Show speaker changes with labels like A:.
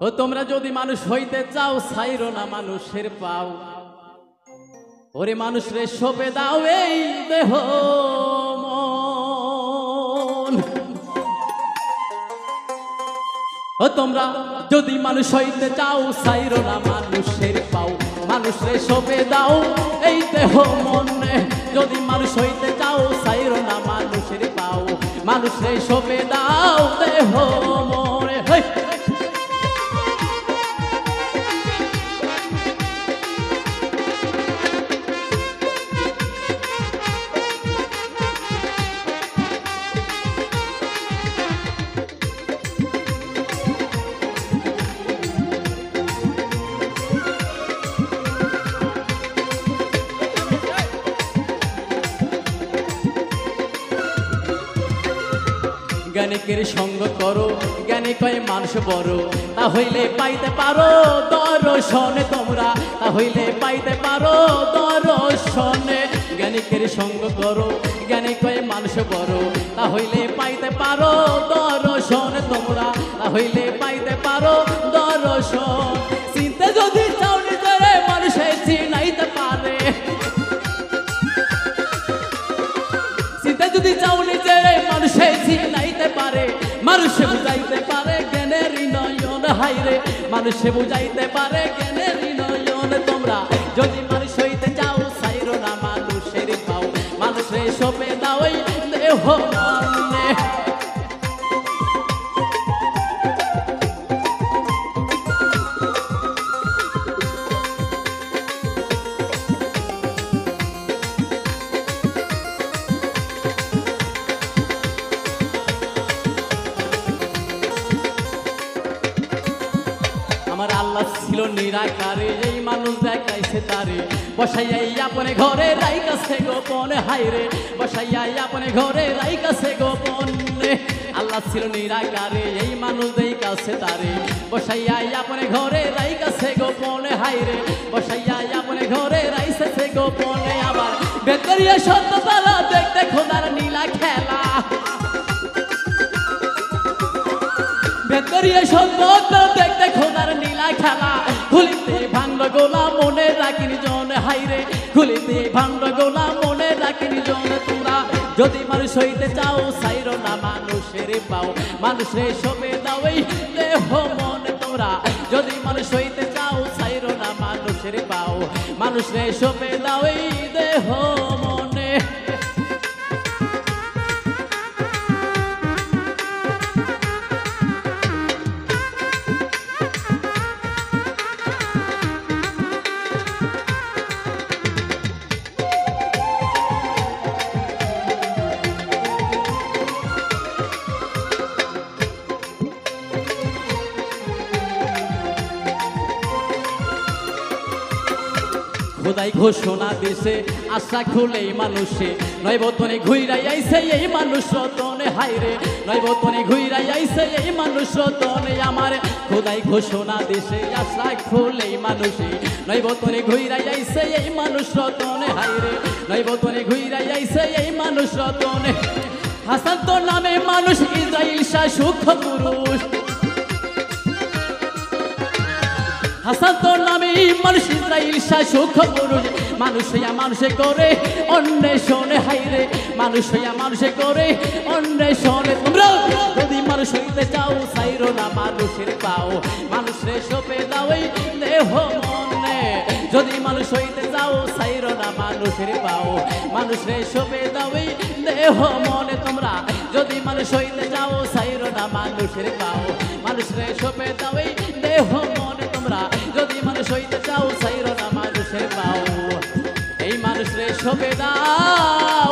A: ও তোমরা যদি মানুষ হইতে চাও ছাইরো না মানুষের পাও। ওরে মানুষ রে সপে দাও এই দেহ মন। ও তোমরা যদি মানুষ হইতে চাও ছাইরো না মানুষের পাও। মানুষ রে সপে দাও এই দেহ মনে। যদি মানুষ হইতে চাও ছাইরো না মানুষের পাও। মানুষ রে সপে দাও দেহ মনে। জ্ঞানিকের সঙ্গ করো, জ্ঞানী কয় মানুষ বড়, তা হইলে পাইতে পারো দর্শনে তোমরা। তা হইলে পাইতে পারো দর্শনে। জ্ঞানিকের সঙ্গ করো, জ্ঞানী কয় মানুষ বড়, তা হইলে পাইতে পারো দর্শনে তোমরা। তা হইলে পাইতে পারো দর্শন। চিনতে যদি চাও নিজেরে মানুষে চিনাইতে পারে। চিনতে যদি চাও নিজেরে মানুষে চিনাইতে পারে। মানুষে বুঝাইতে পারে জ্ঞানের নয়ন হাইরে। মানুষে বুঝাইতে পারে জ্ঞানের নয়ন। তোমরা যদি মানুষ হইতে চাও ছাইরো না মানুষের পাও। মানুষে সপে দাও এই দেহ মনে। আমার আল্লাহ ছিল নিরাকারে, এই মানুষ দেখাইছে তারে। বসাইয়াই আপনে ঘরে রাইকাছে গোপনে হাইরে। বসাইয়াই আপনে ঘরে রাইকাছে গোপনে। আল্লাহ ছিল নিরাকারে, এই মানুষ দেখাছে তারে। বসাইয়াই আপনে ঘরে রাইকাছে গোপনে হাইরে। বসাইয়াই আপনে ঘরে রাইছে গোপনে। আবার বেতরিয়া সত্য তারা দেখতে খোদার নীলা খেলা। ভেতরিয়া সত্য দেখতে খোদার নীলা খেলা। খুলিতে ভাঙল গোলা মনে রাখিনি জন হাইরে। খুলিতে ভাঙল গোলা মনে রাখিনি জন। তোমরা যদি মানুষ হইতে চাও ছাইরো না মানুষের পাও। মানুষে সপে দাও এই দেহ মনে। তোমরা যদি মানুষ হইতে চাও ছাইরো না মানুষের পাও। মানুষে সপে দাও এই দেহ মনে। খোদাই ঘোষণা দিছে আশা খুলেই মানুষে। নয় বতনে ঘুইরাই আইছে এই মানুষ রতনে হাইরে। নয় বতনে ঘুইরাই আইছে এই মানুষ রতনে। আমার খোদাই ঘোষণা দিছে আশা খুলেই মানুষে। নয় বতনে ঘুইরাই আইছে এই মানুষ রতনে হাইরে। নয় বতনে ঘুইরাই আইছে এই মানুষ রতনে। হাসান তোর নামে মানুষ ইসরাইল শাহ সূক্ষ্ম পুরুষ। হাসান তোর নামে মানুষ ইসরাইল শাহ সূক্ষ্ম পুরুষ। মানুষ হইয়া মানুষে করে অন্বেষণে হাইরে। মানুষ হইয়া মানুষে করে অন্বেষণে। তোমরা যদি মানুষ হইতে চাও ছাইরো না মানুষের পাও। মানুষে সপে দাও এই দেহ মনে। যদি মানুষ হইতে চাও ছাইরো না মানুষের পাও। মানুষে সপে দাও এই দেহ মনে। তোমরা যদি মানুষ হইতে চাও ছাইরো না মানুষের পাও। মানুষে সপে দাও এই দেহ মনে। তোমরা যদি মানুষ হইতে চাও ছাইরো না মানুষের পাও। এই মানুষ রে সপে দাও।